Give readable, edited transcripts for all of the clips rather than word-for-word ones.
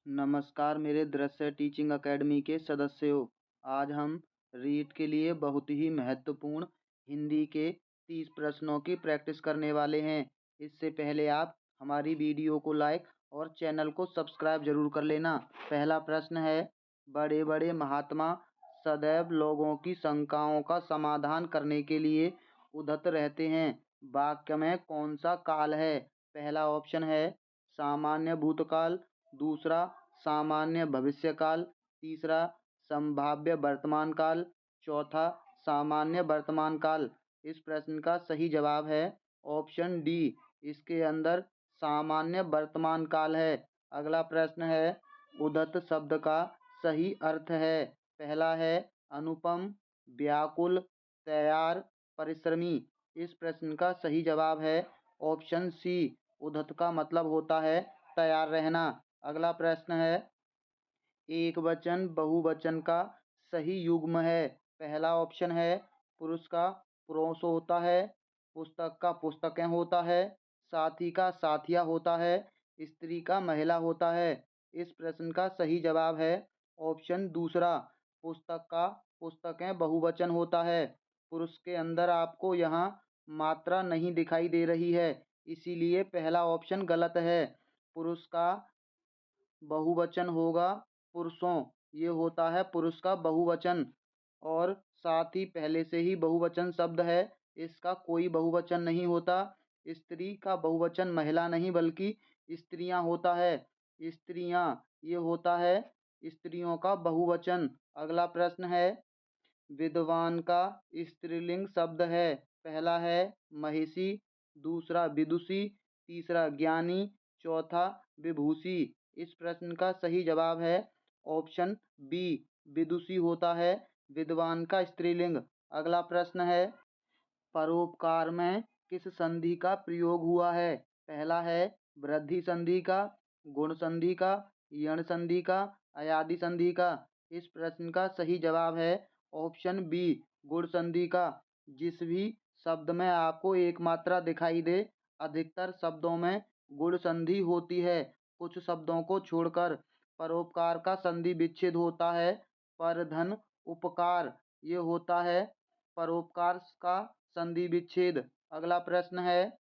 नमस्कार मेरे दृश्य टीचिंग एकेडमी के सदस्यों। आज हम रीट के लिए बहुत ही महत्वपूर्ण हिंदी के 30 प्रश्नों की प्रैक्टिस करने वाले हैं। इससे पहले आप हमारी वीडियो को लाइक और चैनल को सब्सक्राइब जरूर कर लेना। पहला प्रश्न है, बड़े बड़े महात्मा सदैव लोगों की शंकाओं का समाधान करने के लिए उद्यत रहते हैं। वाक्य में कौन सा काल है? पहला ऑप्शन है सामान्य भूतकाल, दूसरा सामान्य भविष्यकाल, तीसरा संभाव्य वर्तमान काल, चौथा सामान्य वर्तमान काल। इस प्रश्न का सही जवाब है ऑप्शन डी। इसके अंदर सामान्य वर्तमान काल है। अगला प्रश्न है, उद्यत शब्द का सही अर्थ है। पहला है अनुपम, व्याकुल, तैयार, परिश्रमी। इस प्रश्न का सही जवाब है ऑप्शन सी। उद्यत का मतलब होता है तैयार रहना। अगला प्रश्न है, एक वचन बहुवचन का सही युग्म है। पहला ऑप्शन है पुरुष का पुरुष होता है, पुस्तक का पुस्तकें होता है, साथी का साथिया होता है, स्त्री का महिला होता है। इस प्रश्न का सही जवाब है ऑप्शन दूसरा, पुस्तक का पुस्तकें बहुवचन होता है। पुरुष के अंदर आपको यहाँ मात्रा नहीं दिखाई दे रही है, इसीलिए पहला ऑप्शन गलत है। पुरुष का बहुवचन होगा पुरुषों, ये होता है पुरुष का बहुवचन। और साथ ही पहले से ही बहुवचन शब्द है, इसका कोई बहुवचन नहीं होता। स्त्री का बहुवचन महिला नहीं बल्कि स्त्रियां होता है। स्त्रियां ये होता है स्त्रियों का बहुवचन। अगला प्रश्न है, विद्वान का स्त्रीलिंग शब्द है। पहला है महिषी, दूसरा विदुषी, तीसरा ज्ञानी, चौथा विभूषी। इस प्रश्न का सही जवाब है ऑप्शन बी, विदुषी होता है विद्वान का स्त्रीलिंग। अगला प्रश्न है, परोपकार में किस संधि का प्रयोग हुआ है? पहला है वृद्धि संधि का, गुण संधि का, यण संधि का, अयादि संधि का। इस प्रश्न का सही जवाब है ऑप्शन बी, गुण संधि का। जिस भी शब्द में आपको एक मात्रा दिखाई दे, अधिकतर शब्दों में गुण संधि होती है। कुछ शब्दों को छोड़कर परोपकार का संधि विच्छेद होता है। परधन उपकार ये होता है परोपकार का संधि विच्छेद। अगला प्रश्न है,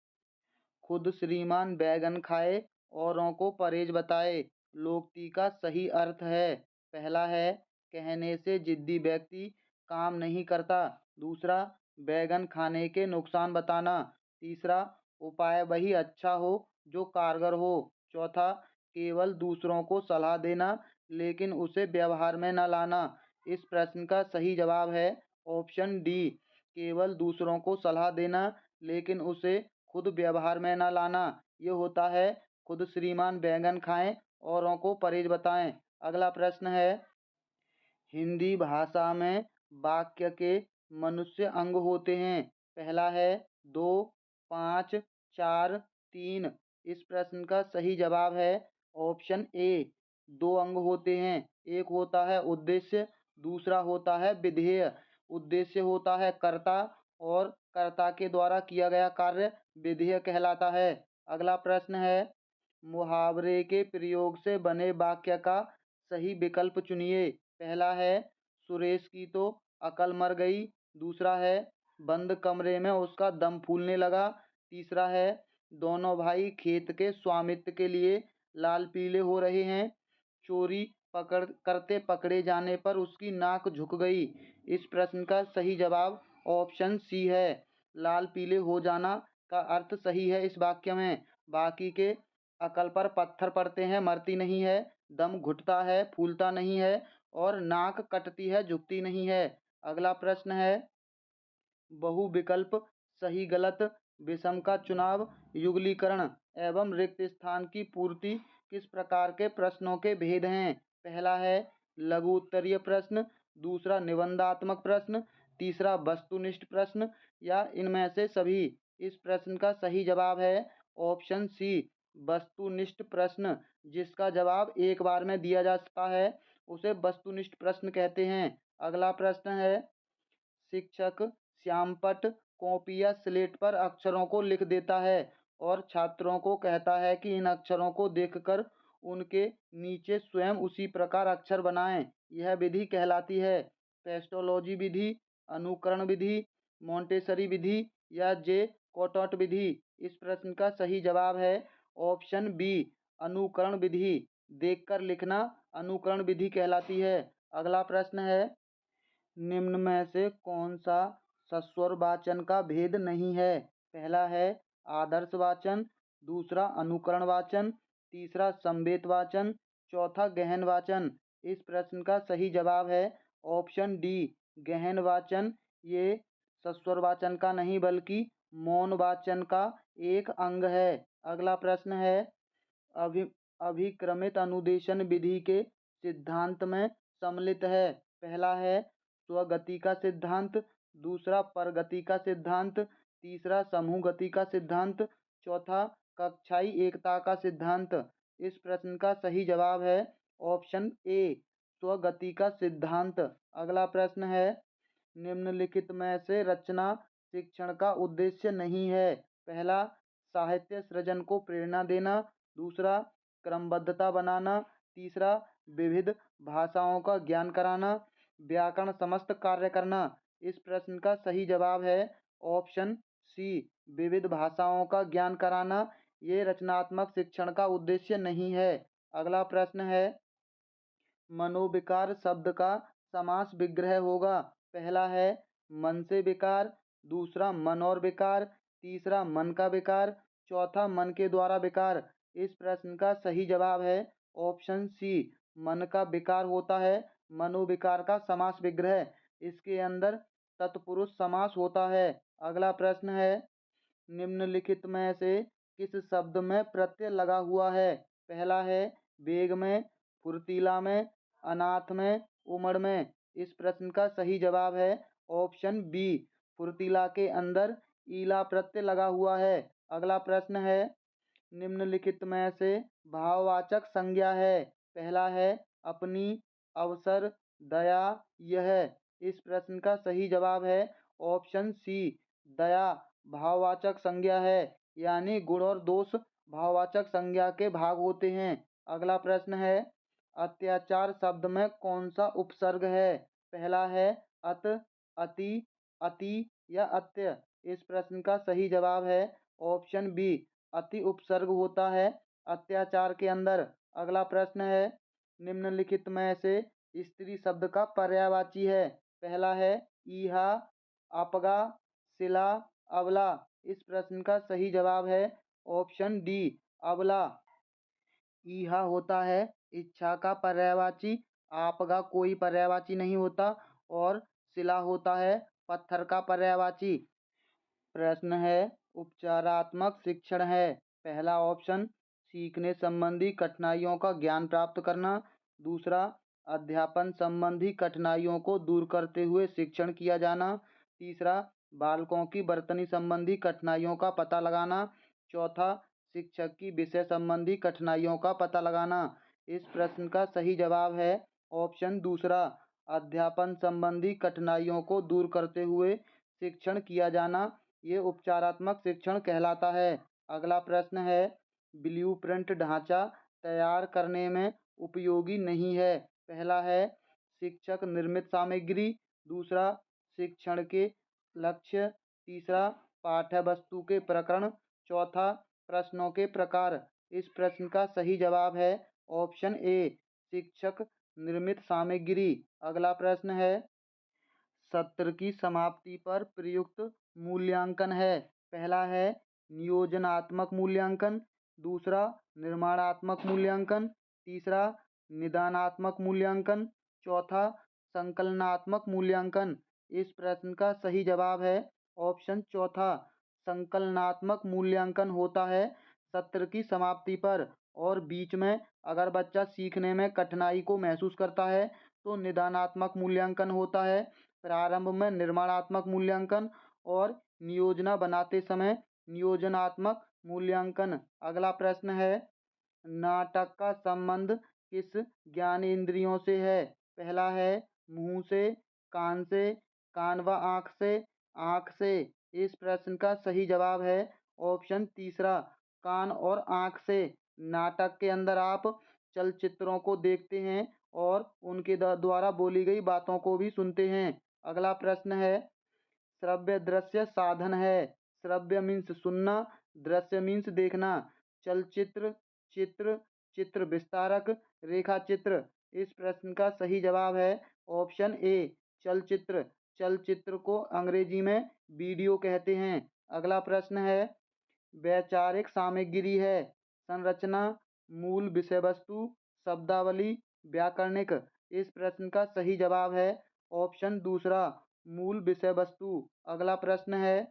खुद श्रीमान बैगन खाए औरों को परहेज बताए। लोकोक्ति का सही अर्थ है। पहला है कहने से जिद्दी व्यक्ति काम नहीं करता, दूसरा बैगन खाने के नुकसान बताना, तीसरा उपाय वही अच्छा हो जो कारगर हो, चौथा केवल दूसरों को सलाह देना लेकिन उसे व्यवहार में न लाना। इस प्रश्न का सही जवाब है ऑप्शन डी, केवल दूसरों को सलाह देना लेकिन उसे खुद व्यवहार में न लाना। ये होता है खुद श्रीमान बैंगन खाएं औरों को परहेज बताएं। अगला प्रश्न है, हिंदी भाषा में वाक्य के मनुष्य अंग होते हैं। पहला है दो, पाँच, चार, तीन। इस प्रश्न का सही जवाब है ऑप्शन ए, दो अंग होते हैं। एक होता है उद्देश्य, दूसरा होता है विधेय। उद्देश्य होता है कर्ता और कर्ता के द्वारा किया गया कार्य विधेय कहलाता है। अगला प्रश्न है, मुहावरे के प्रयोग से बने वाक्य का सही विकल्प चुनिए। पहला है सुरेश की तो अकल मर गई, दूसरा है बंद कमरे में उसका दम फूलने लगा, तीसरा है दोनों भाई खेत के स्वामित्व के लिए लाल पीले हो रहे हैं, चोरी पकड़ करते पकड़े जाने पर उसकी नाक झुक गई। इस प्रश्न का सही जवाब ऑप्शन सी है, लाल पीले हो जाना का अर्थ सही है इस वाक्य में। बाकी के अकल पर पत्थर पड़ते हैं मरती नहीं है, दम घुटता है फूलता नहीं है और नाक कटती है झुकती नहीं है। अगला प्रश्न है, बहुविकल्प सही गलत विषम का चुनाव, युगलीकरण एवं रिक्त स्थान की पूर्ति किस प्रकार के प्रश्नों के भेद हैं? पहला है लघु उत्तरीय प्रश्न, दूसरा निबंधात्मक प्रश्न, तीसरा वस्तुनिष्ठ प्रश्न या इनमें से सभी। इस प्रश्न का सही जवाब है ऑप्शन सी, वस्तुनिष्ठ प्रश्न। जिसका जवाब एक बार में दिया जा सकता है उसे वस्तुनिष्ठ प्रश्न कहते हैं। अगला प्रश्न है, शिक्षक श्यामपट्ट कॉपी या स्लेट पर अक्षरों को लिख देता है और छात्रों को कहता है कि इन अक्षरों को देखकर उनके नीचे स्वयं उसी प्रकार अक्षर बनाएं। यह विधि कहलाती है पेस्टोलॉजी विधि, अनुकरण विधि, मोंटेसरी विधि या जे कोटॉट विधि। इस प्रश्न का सही जवाब है ऑप्शन बी, अनुकरण विधि। देखकर लिखना अनुकरण विधि कहलाती है। अगला प्रश्न है, निम्न में से कौन सा सस्वर वाचन का भेद नहीं है? पहला है आदर्श वाचन, दूसरा अनुकरण वाचन, तीसरा संवेत वाचन, चौथा गहन वाचन। इस प्रश्न का सही जवाब है ऑप्शन डी, गहन वाचन। ये सस्वर वाचन का नहीं बल्कि मौन वाचन का एक अंग है। अगला प्रश्न है, अभि अभिक्रमित अनुदेशन विधि के सिद्धांत में सम्मिलित है। पहला है स्वगति का सिद्धांत, दूसरा परगति का सिद्धांत, तीसरा समूह गति का सिद्धांत, चौथा कक्षाई एकता का सिद्धांत। इस प्रश्न का सही जवाब है ऑप्शन ए, स्वगति का सिद्धांत। अगला प्रश्न है, निम्नलिखित में से रचना शिक्षण का उद्देश्य नहीं है। पहला साहित्य सृजन को प्रेरणा देना, दूसरा क्रमबद्धता बनाना, तीसरा विविध भाषाओं का ज्ञान कराना, व्याकरण समस्त कार्य करना। इस प्रश्न का सही जवाब है ऑप्शन सी, विविध भाषाओं का ज्ञान कराना। ये रचनात्मक शिक्षण का उद्देश्य नहीं है। अगला प्रश्न है, मनोविकार शब्द का समास विग्रह होगा। पहला है मन से विकार, दूसरा मन और विकार, तीसरा मन का विकार, चौथा मन के द्वारा विकार। इस प्रश्न का सही जवाब है ऑप्शन सी, मन का विकार होता है मनोविकार का समास विग्रह। इसके अंदर तत्पुरुष समास होता है। अगला प्रश्न है, निम्नलिखित में से किस शब्द में प्रत्यय लगा हुआ है? पहला है वेग में, फुर्तीला में, अनाथ में, उमड़ में। इस प्रश्न का सही जवाब है ऑप्शन बी, फुर्तीला के अंदर ईला प्रत्यय लगा हुआ है। अगला प्रश्न है, निम्नलिखित में से भाववाचक संज्ञा है। पहला है अपनी, अवसर, दया, यह। इस प्रश्न का सही जवाब है ऑप्शन सी, दया भाववाचक संज्ञा है, यानी गुण और दोष भाववाचक संज्ञा के भाग होते हैं। अगला प्रश्न है, अत्याचार शब्द में कौन सा उपसर्ग है? पहला है अत, अति, अति या अत्य। इस प्रश्न का सही जवाब है ऑप्शन बी, अति उपसर्ग होता है अत्याचार के अंदर। अगला प्रश्न है, निम्नलिखित में से स्त्री शब्द का पर्यायवाची है। पहला है ईहा, अपगा, शिला, अबला। इस प्रश्न का सही जवाब है ऑप्शन डी, अबला। ईहा होता है इच्छा का पर्यायवाची, आपगा कोई पर्यायवाची नहीं होता, और शिला होता है पत्थर का पर्यायवाची। प्रश्न है, उपचारात्मक शिक्षण है। पहला ऑप्शन सीखने संबंधी कठिनाइयों का ज्ञान प्राप्त करना, दूसरा अध्यापन संबंधी कठिनाइयों को दूर करते हुए शिक्षण किया जाना, तीसरा बालकों की वर्तनी संबंधी कठिनाइयों का पता लगाना, चौथा शिक्षक की विषय संबंधी कठिनाइयों का पता लगाना। इस प्रश्न का सही जवाब है ऑप्शन दूसरा, अध्यापन संबंधी कठिनाइयों को दूर करते हुए शिक्षण किया जाना। ये उपचारात्मक शिक्षण कहलाता है। अगला प्रश्न है, ब्लूप्रिंट ढांचा तैयार करने में उपयोगी नहीं है। पहला है शिक्षक निर्मित सामग्री, दूसरा शिक्षण के लक्ष्य, तीसरा पाठ्य वस्तु के प्रकरण, चौथा प्रश्नों के प्रकार। इस प्रश्न का सही जवाब है ऑप्शन ए, शिक्षक निर्मित सामग्री। अगला प्रश्न है, सत्र की समाप्ति पर प्रयुक्त मूल्यांकन है। पहला है नियोजनात्मक मूल्यांकन, दूसरा निर्माणात्मक मूल्यांकन, तीसरा निदानात्मक मूल्यांकन, चौथा संकलनात्मक मूल्यांकन। इस प्रश्न का सही जवाब है ऑप्शन चौथा, संकलनात्मक मूल्यांकन होता है सत्र की समाप्ति पर, और बीच में अगर बच्चा सीखने में कठिनाई को महसूस करता है तो निदानात्मक मूल्यांकन होता है, प्रारंभ में निर्माणात्मक मूल्यांकन, और नियोजना बनाते समय नियोजनात्मक मूल्यांकन। अगला प्रश्न है, नाटक का संबंध किस ज्ञानेंद्रियों से है? पहला है मुंह से, कान से, कान व आँख से, आँख से। इस प्रश्न का सही जवाब है ऑप्शन तीसरा, कान और आँख से। नाटक के अंदर आप चलचित्रों को देखते हैं और उनके द्वारा बोली गई बातों को भी सुनते हैं। अगला प्रश्न है, श्रव्य दृश्य साधन है। श्रव्य मीन्स सुनना, दृश्य मीन्स देखना। चलचित्र, चित्र, चित्र विस्तारक, रेखा चित्र। इस प्रश्न का सही जवाब है ऑप्शन ए चलचित्र। चलचित्र को अंग्रेजी में वीडियो कहते हैं। अगला प्रश्न है, वैचारिक सामग्री है। संरचना, मूल विषय वस्तु, शब्दावली, व्याकरणिक। इस प्रश्न का सही जवाब है ऑप्शन दूसरा मूल विषय वस्तु। अगला प्रश्न है,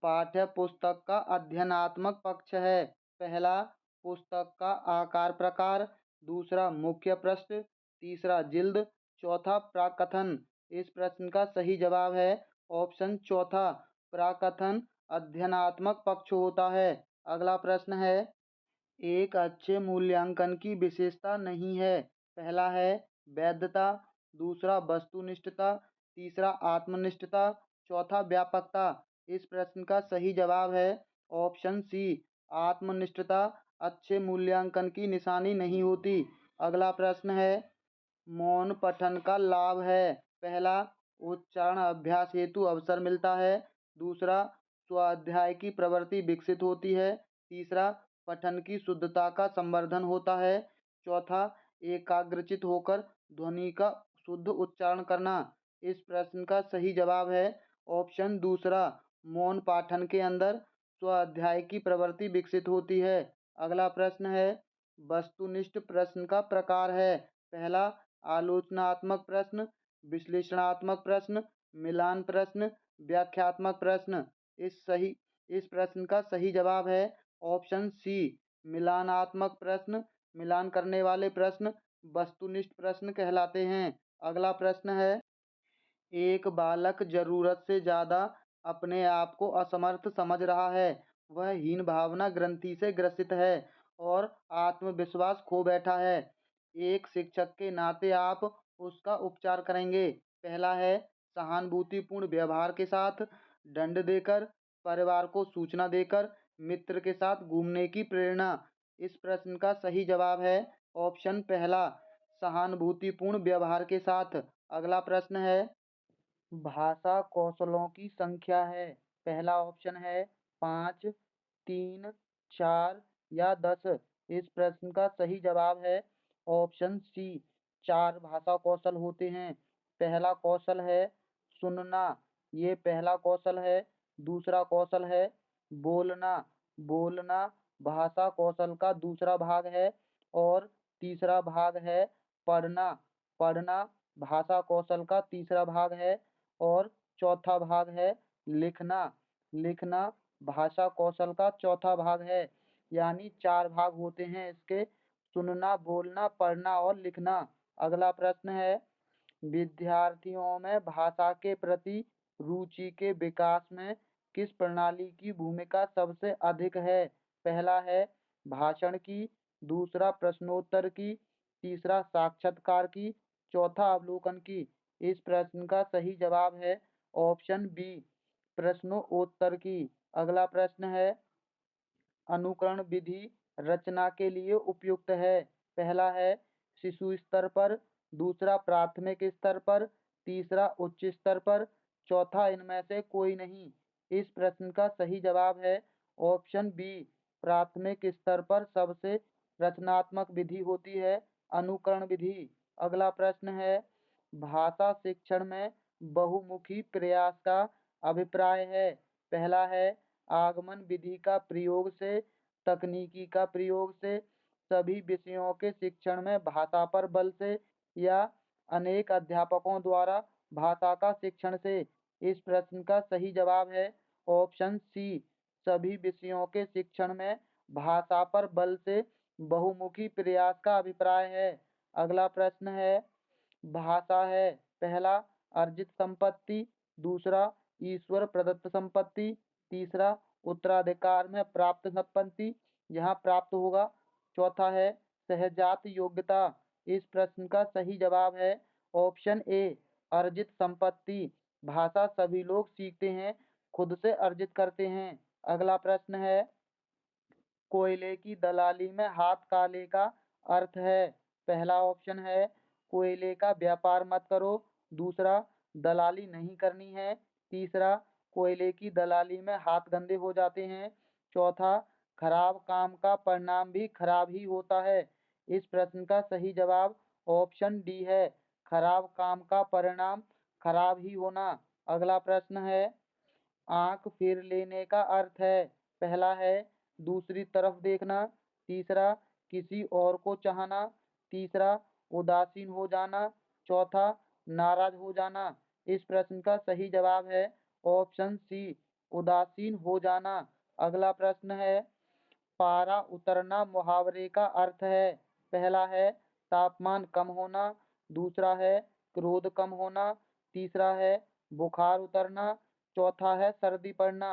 पाठ्य पुस्तक का अध्ययनात्मक पक्ष है। पहला, पुस्तक का आकार प्रकार। दूसरा, मुख्य पृष्ठ। तीसरा, जिल्द। चौथा, प्राकथन। इस प्रश्न का सही जवाब है ऑप्शन चौथा प्राकथन अध्ययनात्मक पक्ष होता है। अगला प्रश्न है, एक अच्छे मूल्यांकन की विशेषता नहीं है। पहला है वैधता, दूसरा वस्तुनिष्ठता, तीसरा आत्मनिष्ठता, चौथा व्यापकता। इस प्रश्न का सही जवाब है ऑप्शन सी आत्मनिष्ठता अच्छे मूल्यांकन की निशानी नहीं होती। अगला प्रश्न है, मौन पठन का लाभ है। पहला, उच्चारण अभ्यास हेतु अवसर मिलता है। दूसरा, स्वाध्याय की प्रवृत्ति विकसित होती है। तीसरा, पठन की शुद्धता का संवर्धन होता है। चौथा, एकाग्रचित होकर ध्वनि का शुद्ध उच्चारण करना। इस प्रश्न का सही जवाब है ऑप्शन दूसरा मौन पाठन के अंदर स्वाध्याय की प्रवृत्ति विकसित होती है। अगला प्रश्न है, वस्तुनिष्ठ प्रश्न का प्रकार है। पहला, आलोचनात्मक प्रश्न, विश्लेषणात्मक प्रश्न, मिलान प्रश्न, व्याख्यात्मक प्रश्न। इस प्रश्न का सही जवाब है ऑप्शन सी मिलानात्मक प्रश्न। मिलान करने वाले प्रश्न वस्तुनिष्ठ प्रश्न कहलाते हैं। अगला प्रश्न है, एक बालक जरूरत से ज्यादा अपने आप को असमर्थ समझ रहा है। वह हीन भावना ग्रंथि से ग्रसित है और आत्मविश्वास खो बैठा है। एक शिक्षक के नाते आप उसका उपचार करेंगे। पहला है सहानुभूतिपूर्ण व्यवहार के साथ, दंड देकर, परिवार को सूचना देकर, मित्र के साथ घूमने की प्रेरणा। इस प्रश्न का सही जवाब है ऑप्शन पहला सहानुभूतिपूर्ण व्यवहार के साथ। अगला प्रश्न है, भाषा कौशलों की संख्या है। पहला ऑप्शन है 5, 3, 4 या 10। इस प्रश्न का सही जवाब है ऑप्शन सी 4 भाषा कौशल होते हैं। पहला कौशल है सुनना, ये पहला कौशल है। दूसरा कौशल है बोलना, बोलना भाषा कौशल का दूसरा भाग है। और तीसरा भाग है पढ़ना, पढ़ना भाषा कौशल का तीसरा भाग है। और चौथा भाग है लिखना, लिखना भाषा कौशल का चौथा भाग है। यानी 4 भाग होते हैं इसके, सुनना, बोलना, पढ़ना और लिखना। अगला प्रश्न है, विद्यार्थियों में भाषा के प्रति रुचि के विकास में किस प्रणाली की भूमिका सबसे अधिक है। पहला है भाषण की, दूसरा प्रश्नोत्तर की, तीसरा साक्षात्कार की, चौथा अवलोकन की। इस प्रश्न का सही जवाब है ऑप्शन बी प्रश्नोत्तर की। अगला प्रश्न है, अनुकरण विधि रचना के लिए उपयुक्त है। पहला है शिशु स्तर पर, दूसरा प्राथमिक स्तर पर, तीसरा उच्च स्तर पर, चौथा इनमें से कोई नहीं। इस प्रश्न का सही जवाब है ऑप्शन बी प्राथमिक स्तर पर सबसे रचनात्मक विधि होती है अनुकरण विधि। अगला प्रश्न है, भाषा शिक्षण में बहुमुखी प्रयास का अभिप्राय है। पहला है आगमन विधि का प्रयोग से, तकनीकी का प्रयोग से, सभी विषयों के शिक्षण में भाषा पर बल से, या अनेक अध्यापकों द्वारा भाषा का शिक्षण से। इस प्रश्न का सही जवाब है ऑप्शन सी सभी विषयों के शिक्षण में भाषा पर बल से बहुमुखी प्रयास का अभिप्राय है। अगला प्रश्न है, भाषा है पहला अर्जित संपत्ति, दूसरा ईश्वर प्रदत्त संपत्ति, तीसरा उत्तराधिकार में प्राप्त संपत्ति, यहाँ प्राप्त होगा, चौथा है सहजात योग्यता। इस प्रश्न का सही जवाब है ऑप्शन ए अर्जित संपत्ति। भाषा सभी लोग सीखते हैं, खुद से अर्जित करते हैं। अगला प्रश्न है, कोयले की दलाली में हाथ काले का अर्थ है? पहला ऑप्शन है कोयले का व्यापार मत करो, दूसरा दलाली नहीं करनी है, तीसरा कोयले की दलाली में हाथ गंदे हो जाते हैं, चौथा खराब काम का परिणाम भी खराब ही होता है। इस प्रश्न का सही जवाब ऑप्शन डी है, खराब काम का परिणाम खराब ही होना। अगला प्रश्न है, आंख फेर लेने का अर्थ है? पहला है दूसरी तरफ देखना, तीसरा किसी और को चाहना, तीसरा उदासीन हो जाना, चौथा नाराज हो जाना। इस प्रश्न का सही जवाब है ऑप्शन सी, उदासीन हो जाना। अगला प्रश्न है, पारा उतरना मुहावरे का अर्थ है? पहला है तापमान कम होना, दूसरा है क्रोध कम होना, तीसरा है बुखार उतरना, चौथा है सर्दी पड़ना।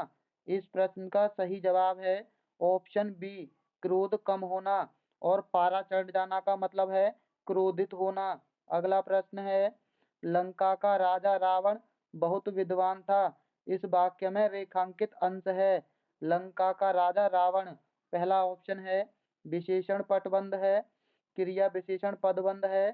इस प्रश्न का सही जवाब है ऑप्शन बी, क्रोध कम होना। और पारा चढ़ जाना का मतलब है क्रोधित होना। अगला प्रश्न है, लंका का राजा रावण बहुत विद्वान था, इस वाक्य में रेखांकित अंश है? लंका का राजा रावण, पहला ऑप्शन है विशेषण पटबंध है, क्रिया विशेषण पदबंध है,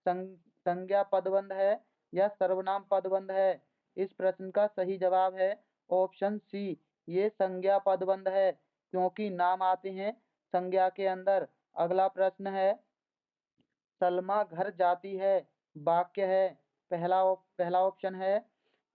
संज्ञा पदबंध है या सर्वनाम पदबंध है? इस प्रश्न का सही जवाब है ऑप्शन सी, ये संज्ञा पदबंध है, क्योंकि नाम आते हैं संज्ञा के अंदर। अगला प्रश्न है, सलमा घर जाती है वाक्य है? पहला ऑप्शन है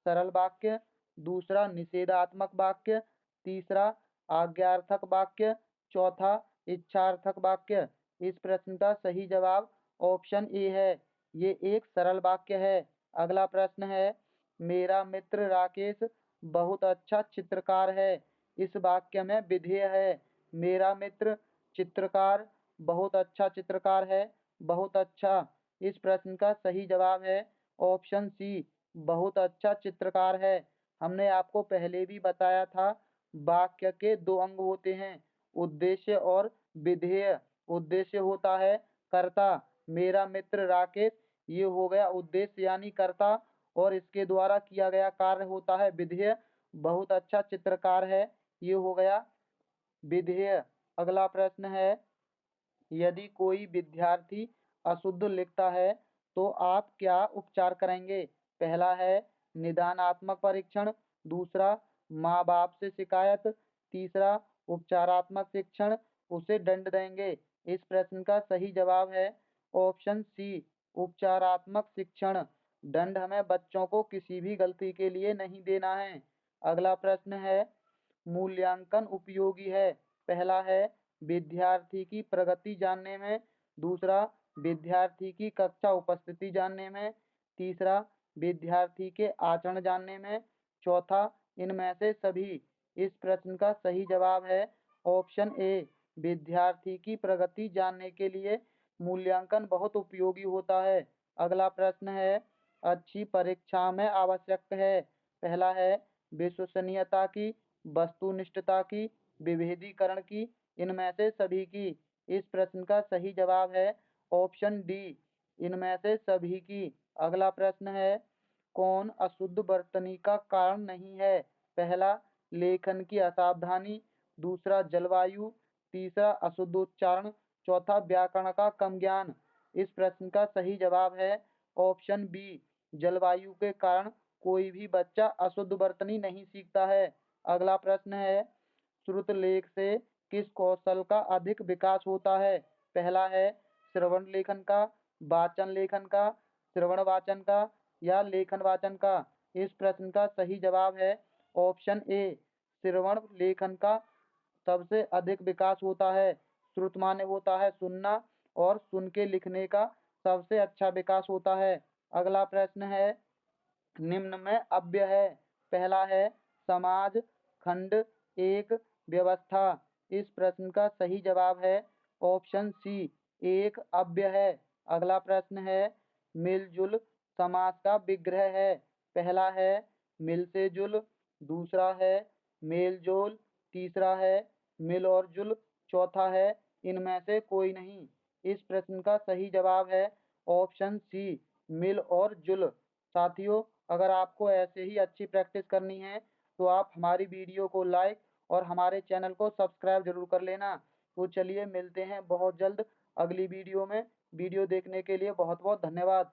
सरल वाक्य, दूसरा निषेधात्मक वाक्य, तीसरा आज्ञार्थक वाक्य, चौथा इच्छार्थक वाक्य। इस प्रश्न का सही जवाब ऑप्शन ए है, ये एक सरल वाक्य है। अगला प्रश्न है, मेरा मित्र राकेश बहुत अच्छा चित्रकार है, इस वाक्य में विधेय है? मेरा मित्र चित्रकार बहुत अच्छा चित्रकार है, बहुत अच्छा। इस प्रश्न का सही जवाब है ऑप्शन सी, बहुत अच्छा चित्रकार है। हमने आपको पहले भी बताया था वाक्य के दो अंग होते हैं, उद्देश्य और विधेय। उद्देश्य होता है कर्ता, मेरा मित्र राकेश, ये हो गया उद्देश्य यानी कर्ता, और इसके द्वारा किया गया कार्य होता है विधेय, बहुत अच्छा चित्रकार है, ये हो गया विधेय। अगला प्रश्न है, यदि कोई विद्यार्थी अशुद्ध लिखता है तो आप क्या उपचार करेंगे? पहला है निदानात्मक परीक्षण, दूसरा माँ बाप से शिकायत, तीसरा उपचारात्मक शिक्षण, उसे दंड देंगे। इस प्रश्न का सही जवाब है ऑप्शन सी, उपचारात्मक शिक्षण। दंड हमें बच्चों को किसी भी गलती के लिए नहीं देना है। अगला प्रश्न है, मूल्यांकन उपयोगी है? पहला है विद्यार्थी की प्रगति जानने में, दूसरा विद्यार्थी की कक्षा उपस्थिति जानने में, तीसरा विद्यार्थी के आचरण जानने में, चौथा इनमें से सभी। इस प्रश्न का सही जवाब है ऑप्शन ए, विद्यार्थी की प्रगति जानने के लिए मूल्यांकन बहुत उपयोगी होता है। अगला प्रश्न है, अच्छी परीक्षा में आवश्यक है? पहला है विश्वसनीयता की, वस्तुनिष्ठता की, विभेदीकरण की, इनमें से सभी की। इस प्रश्न का सही जवाब है ऑप्शन डी, इनमें से सभी की। अगला प्रश्न है, कौन अशुद्ध बर्तनी का कारण नहीं है? पहला लेखन की असावधानी, दूसरा जलवायु, तीसरा अशुद्ध उच्चारण, चौथा व्याकरण का कम ज्ञान। इस प्रश्न का सही जवाब है ऑप्शन बी, जलवायु के कारण कोई भी बच्चा अशुद्ध बर्तनी नहीं सीखता है। अगला प्रश्न है, श्रुत लेख से किस कौशल का अधिक विकास होता है? पहला है श्रवण लेखन का, वाचन लेखन का, श्रवण वाचन का या लेखन वाचन का? इस प्रश्न का सही जवाब है ऑप्शन ए, श्रवण लेखन का सबसे अधिक विकास होता है। श्रुत माने होता है सुनना, और सुन के लिखने का सबसे अच्छा विकास होता है। अगला प्रश्न है, निम्न में अव्यय है? पहला है समाज, खंड, एक, व्यवस्था। इस प्रश्न का सही जवाब है ऑप्शन सी, एक अव्यय है। अगला प्रश्न है, मिलजुल समास का विग्रह है? पहला है मिल से जुल, दूसरा है मेल जोल, तीसरा है मिल और जुल, चौथा है इनमें से कोई नहीं। इस प्रश्न का सही जवाब है ऑप्शन सी, मिल और जुल। साथियों, अगर आपको ऐसे ही अच्छी प्रैक्टिस करनी है तो आप हमारी वीडियो को लाइक और हमारे चैनल को सब्सक्राइब जरूर कर लेना। तो चलिए मिलते हैं बहुत जल्द अगली वीडियो में। वीडियो देखने के लिए बहुत बहुत धन्यवाद।